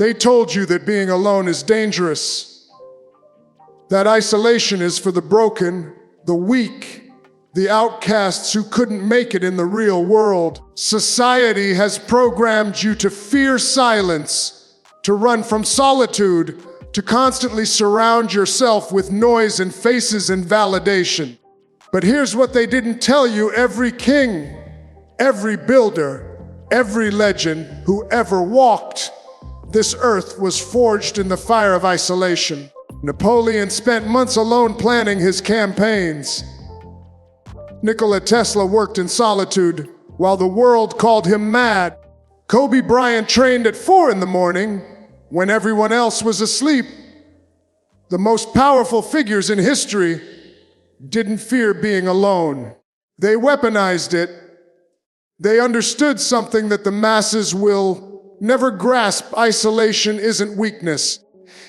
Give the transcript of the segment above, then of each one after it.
They told you that being alone is dangerous, that isolation is for the broken, the weak, the outcasts who couldn't make it in the real world. Society has programmed you to fear silence, to run from solitude, to constantly surround yourself with noise and faces and validation. But here's what they didn't tell you: every king, every builder, every legend who ever walked this earth was forged in the fire of isolation. Napoleon spent months alone planning his campaigns. Nikola Tesla worked in solitude while the world called him mad. Kobe Bryant trained at 4 in the morning when everyone else was asleep. The most powerful figures in history didn't fear being alone. They weaponized it. They understood something that the masses will never grasp. Isolation isn't weakness.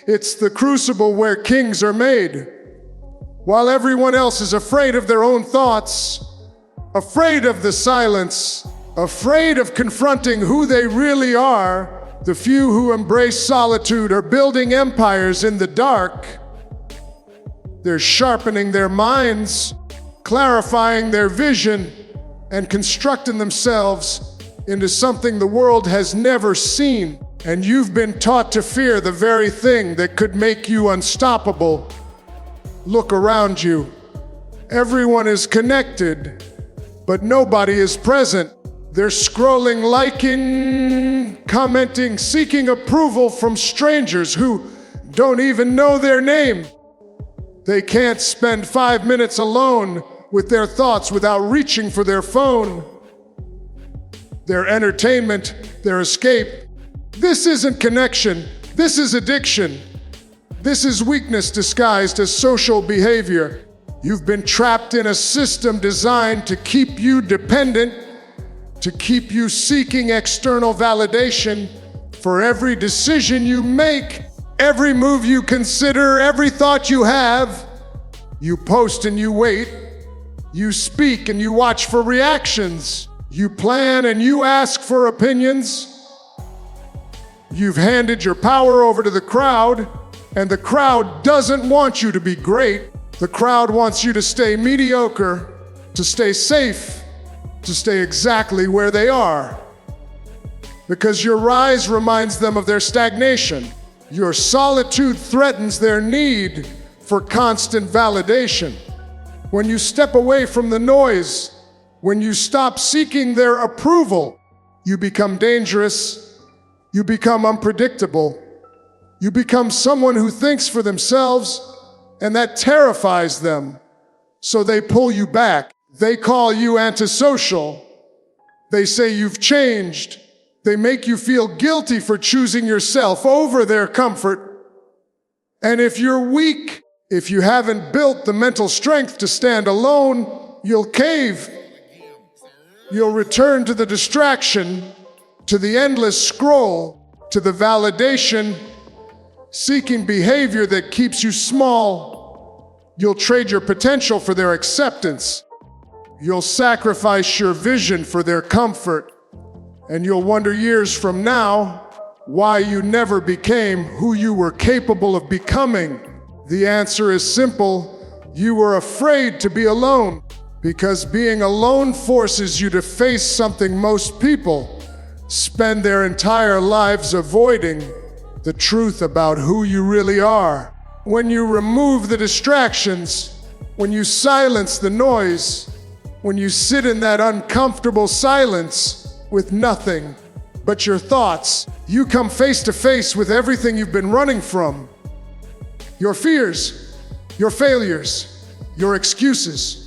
It's the crucible where kings are made. While everyone else is afraid of their own thoughts, afraid of the silence, afraid of confronting who they really are, the few who embrace solitude are building empires in the dark. They're sharpening their minds, clarifying their vision, and constructing themselves into something the world has never seen. And you've been taught to fear the very thing that could make you unstoppable. Look around you. Everyone is connected, but nobody is present. They're scrolling, liking, commenting, seeking approval from strangers who don't even know their name. They can't spend 5 minutes alone with their thoughts without reaching for their phone. Their entertainment, their escape. This isn't connection. This is addiction. This is weakness disguised as social behavior. You've been trapped in a system designed to keep you dependent, to keep you seeking external validation for every decision you make, every move you consider, every thought you have. You post and you wait. You speak and you watch for reactions. You plan and you ask for opinions. You've handed your power over to the crowd, and the crowd doesn't want you to be great. The crowd wants you to stay mediocre, to stay safe, to stay exactly where they are. Because your rise reminds them of their stagnation. Your solitude threatens their need for constant validation. When you step away from the noise, when you stop seeking their approval, you become dangerous. You become unpredictable. You become someone who thinks for themselves, and that terrifies them. So they pull you back. They call you antisocial. They say you've changed. They make you feel guilty for choosing yourself over their comfort. And if you're weak, if you haven't built the mental strength to stand alone, you'll cave. You'll return to the distraction, to the endless scroll, to the validation seeking behavior that keeps you small. You'll trade your potential for their acceptance. You'll sacrifice your vision for their comfort. And you'll wonder years from now why you never became who you were capable of becoming. The answer is simple. You were afraid to be alone, because being alone forces you to face something most people spend their entire lives avoiding: the truth about who you really are. When you remove the distractions, when you silence the noise, when you sit in that uncomfortable silence with nothing but your thoughts, you come face to face with everything you've been running from. Your fears, your failures, your excuses,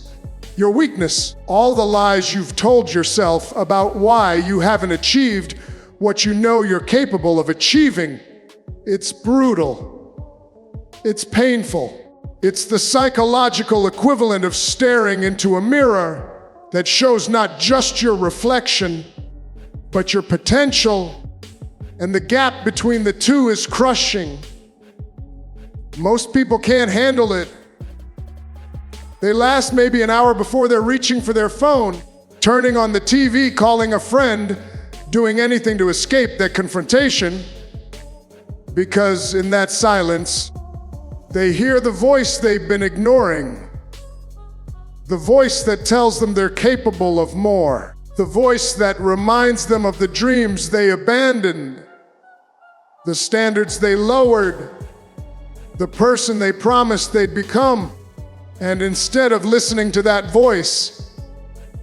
your weakness, all the lies you've told yourself about why you haven't achieved what you know you're capable of achieving. It's brutal. It's painful. It's the psychological equivalent of staring into a mirror that shows not just your reflection, but your potential, and the gap between the two is crushing. Most people can't handle it. They last maybe an hour before they're reaching for their phone, turning on the TV, calling a friend, doing anything to escape that confrontation. Because in that silence, they hear the voice they've been ignoring. The voice that tells them they're capable of more. The voice that reminds them of the dreams they abandoned, the standards they lowered, the person they promised they'd become. And instead of listening to that voice,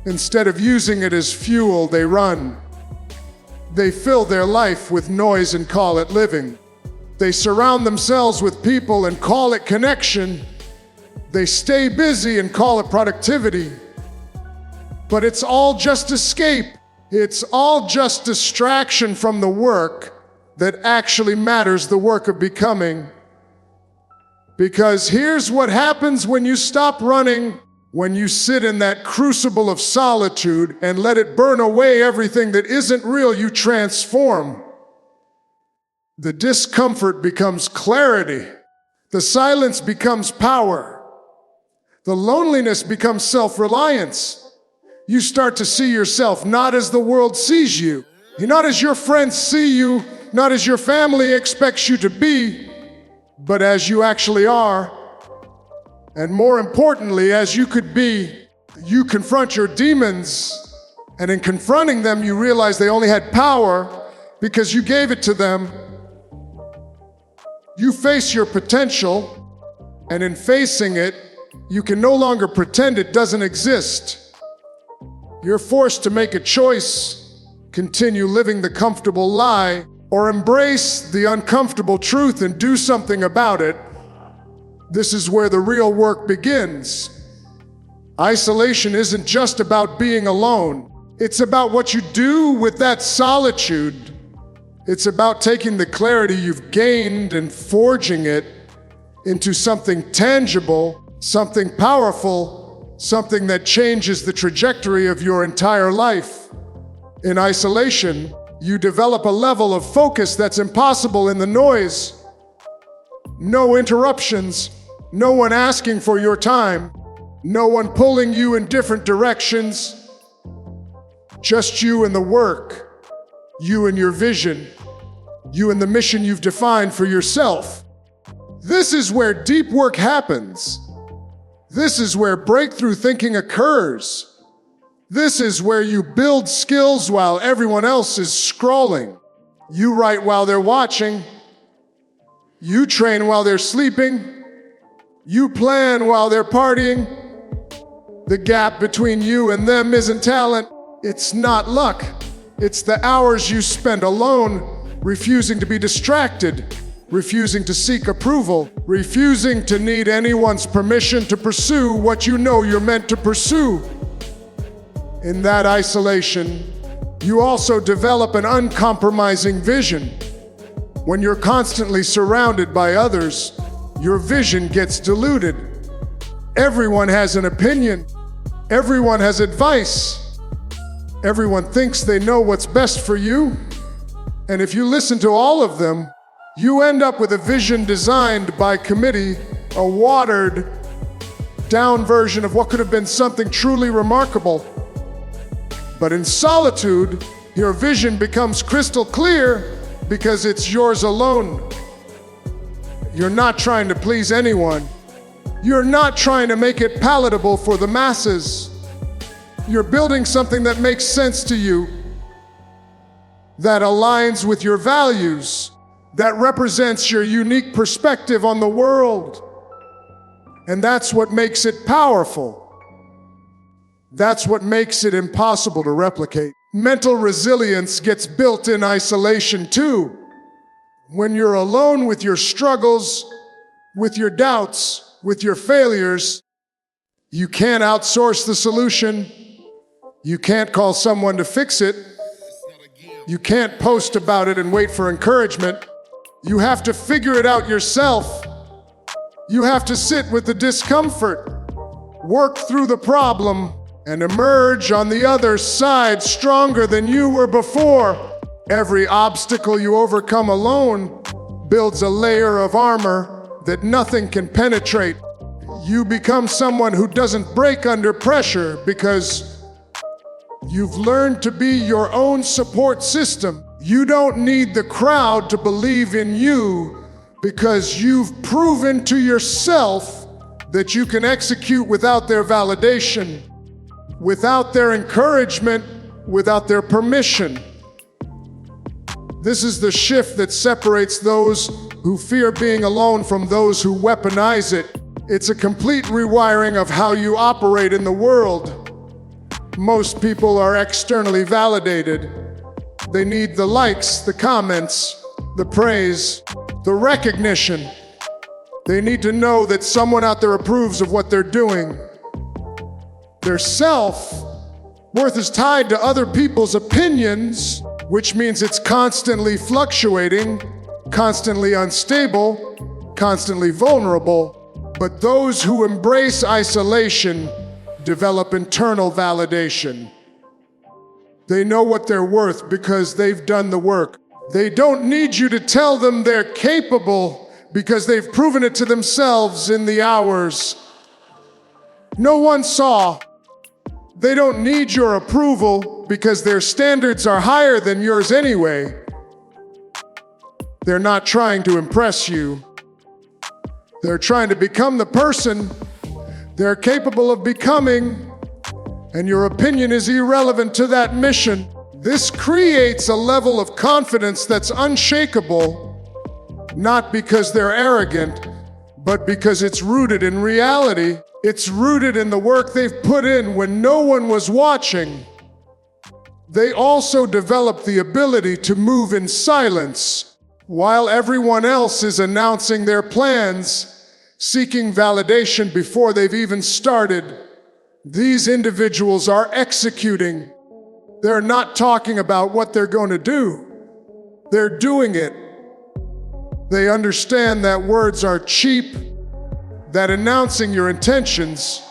instead of using it as fuel, they run. They fill their life with noise and call it living. They surround themselves with people and call it connection. They stay busy and call it productivity. But it's all just escape. It's all just distraction from the work that actually matters, the work of becoming. Because here's what happens when you stop running, when you sit in that crucible of solitude and let it burn away everything that isn't real, you transform. The discomfort becomes clarity. The silence becomes power. The loneliness becomes self-reliance. You start to see yourself not as the world sees you, not as your friends see you, not as your family expects you to be, but as you actually are. And more importantly, as you could be. You confront your demons, and in confronting them, you realize they only had power because you gave it to them. You face your potential, and in facing it, you can no longer pretend it doesn't exist. You're forced to make a choice, continue living the comfortable lie, or embrace the uncomfortable truth and do something about it. This is where the real work begins. Isolation isn't just about being alone. It's about what you do with that solitude. It's about taking the clarity you've gained and forging it into something tangible, something powerful, something that changes the trajectory of your entire life. In isolation, you develop a level of focus that's impossible in the noise. No interruptions, no one asking for your time, no one pulling you in different directions. Just you and the work, you and your vision, you and the mission you've defined for yourself. This is where deep work happens. This is where breakthrough thinking occurs. This is where you build skills while everyone else is scrolling. You write while they're watching. You train while they're sleeping. You plan while they're partying. The gap between you and them isn't talent. It's not luck. It's the hours you spend alone, refusing to be distracted, refusing to seek approval, refusing to need anyone's permission to pursue what you know you're meant to pursue. In that isolation, you also develop an uncompromising vision. When you're constantly surrounded by others, your vision gets diluted. Everyone has an opinion. Everyone has advice. Everyone thinks they know what's best for you. And if you listen to all of them, you end up with a vision designed by committee, a watered down version of what could have been something truly remarkable. But in solitude, your vision becomes crystal clear because it's yours alone. You're not trying to please anyone. You're not trying to make it palatable for the masses. You're building something that makes sense to you, that aligns with your values, that represents your unique perspective on the world. And that's what makes it powerful. That's what makes it impossible to replicate. Mental resilience gets built in isolation too. When you're alone with your struggles, with your doubts, with your failures, you can't outsource the solution. You can't call someone to fix it. You can't post about it and wait for encouragement. You have to figure it out yourself. You have to sit with the discomfort, work through the problem, and emerge on the other side stronger than you were before. Every obstacle you overcome alone builds a layer of armor that nothing can penetrate. You become someone who doesn't break under pressure because you've learned to be your own support system. You don't need the crowd to believe in you because you've proven to yourself that you can execute without their validation, without their encouragement, without their permission. This is the shift that separates those who fear being alone from those who weaponize it. It's a complete rewiring of how you operate in the world. Most people are externally validated. They need the likes, the comments, the praise, the recognition. They need to know that someone out there approves of what they're doing. Their self-worth is tied to other people's opinions, which means it's constantly fluctuating, constantly unstable, constantly vulnerable. But those who embrace isolation develop internal validation. They know what they're worth because they've done the work. They don't need you to tell them they're capable because they've proven it to themselves in the hours no one saw. They don't need your approval because their standards are higher than yours anyway. They're not trying to impress you. They're trying to become the person they're capable of becoming, and your opinion is irrelevant to that mission. This creates a level of confidence that's unshakable, not because they're arrogant, but because it's rooted in reality. It's rooted in the work they've put in when no one was watching. They also develop the ability to move in silence while everyone else is announcing their plans, seeking validation before they've even started. These individuals are executing. They're not talking about what they're going to do. They're doing it. They understand that words are cheap, that announcing your intentions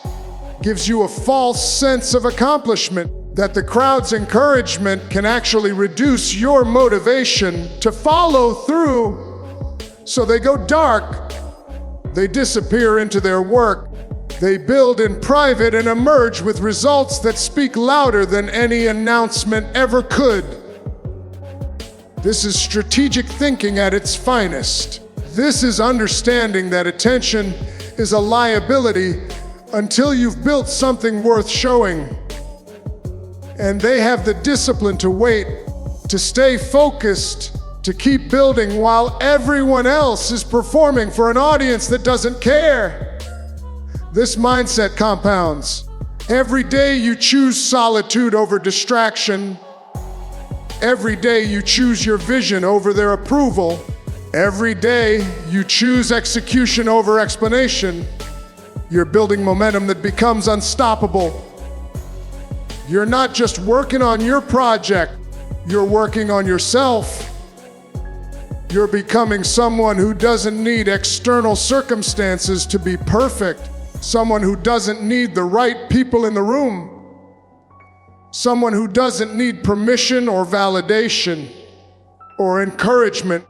gives you a false sense of accomplishment, that the crowd's encouragement can actually reduce your motivation to follow through. So they go dark. They disappear into their work. They build in private and emerge with results that speak louder than any announcement ever could. This is strategic thinking at its finest. This is understanding that attention is a liability until you've built something worth showing. And they have the discipline to wait, to stay focused, to keep building while everyone else is performing for an audience that doesn't care. This mindset compounds. Every day you choose solitude over distraction. Every day you choose your vision over their approval. Every day you choose execution over explanation. You're building momentum that becomes unstoppable. You're not just working on your project, you're working on yourself. You're becoming someone who doesn't need external circumstances to be perfect. Someone who doesn't need the right people in the room. Someone who doesn't need permission or validation or encouragement.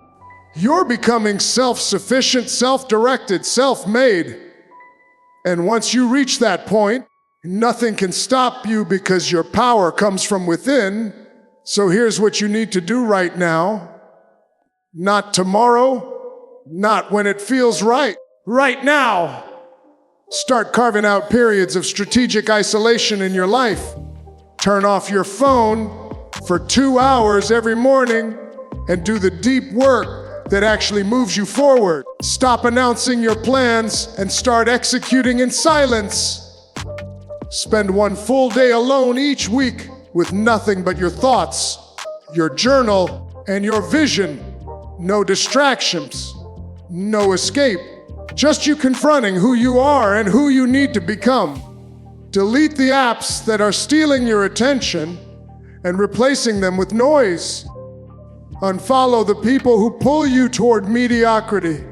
You're becoming self-sufficient, self-directed, self-made. And once you reach that point, nothing can stop you because your power comes from within. So here's what you need to do right now. Not tomorrow, not when it feels right. Right now. Start carving out periods of strategic isolation in your life. Turn off your phone for 2 hours every morning and do the deep work that actually moves you forward. Stop announcing your plans and start executing in silence. Spend 1 full day alone each week with nothing but your thoughts, your journal, and your vision. No distractions, no escape. Just you confronting who you are and who you need to become. Delete the apps that are stealing your attention and replacing them with noise. Unfollow the people who pull you toward mediocrity.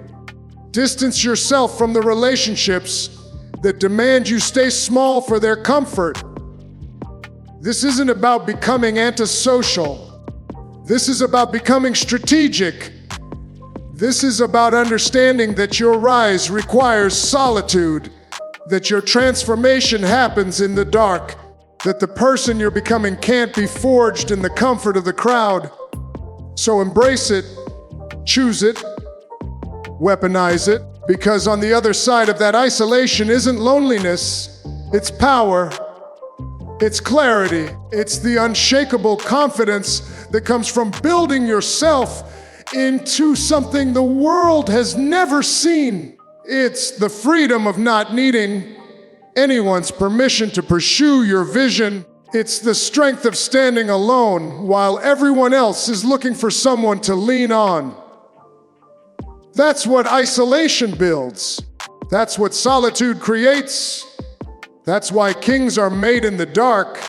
Distance yourself from the relationships that demand you stay small for their comfort. This isn't about becoming antisocial. This is about becoming strategic. This is about understanding that your rise requires solitude, that your transformation happens in the dark, that the person you're becoming can't be forged in the comfort of the crowd. So embrace it, choose it, weaponize it, because on the other side of that isolation isn't loneliness, it's power, it's clarity, it's the unshakable confidence that comes from building yourself into something the world has never seen. It's the freedom of not needing anyone's permission to pursue your vision. It's the strength of standing alone while everyone else is looking for someone to lean on. That's what isolation builds. That's what solitude creates. That's why kings are made in the dark.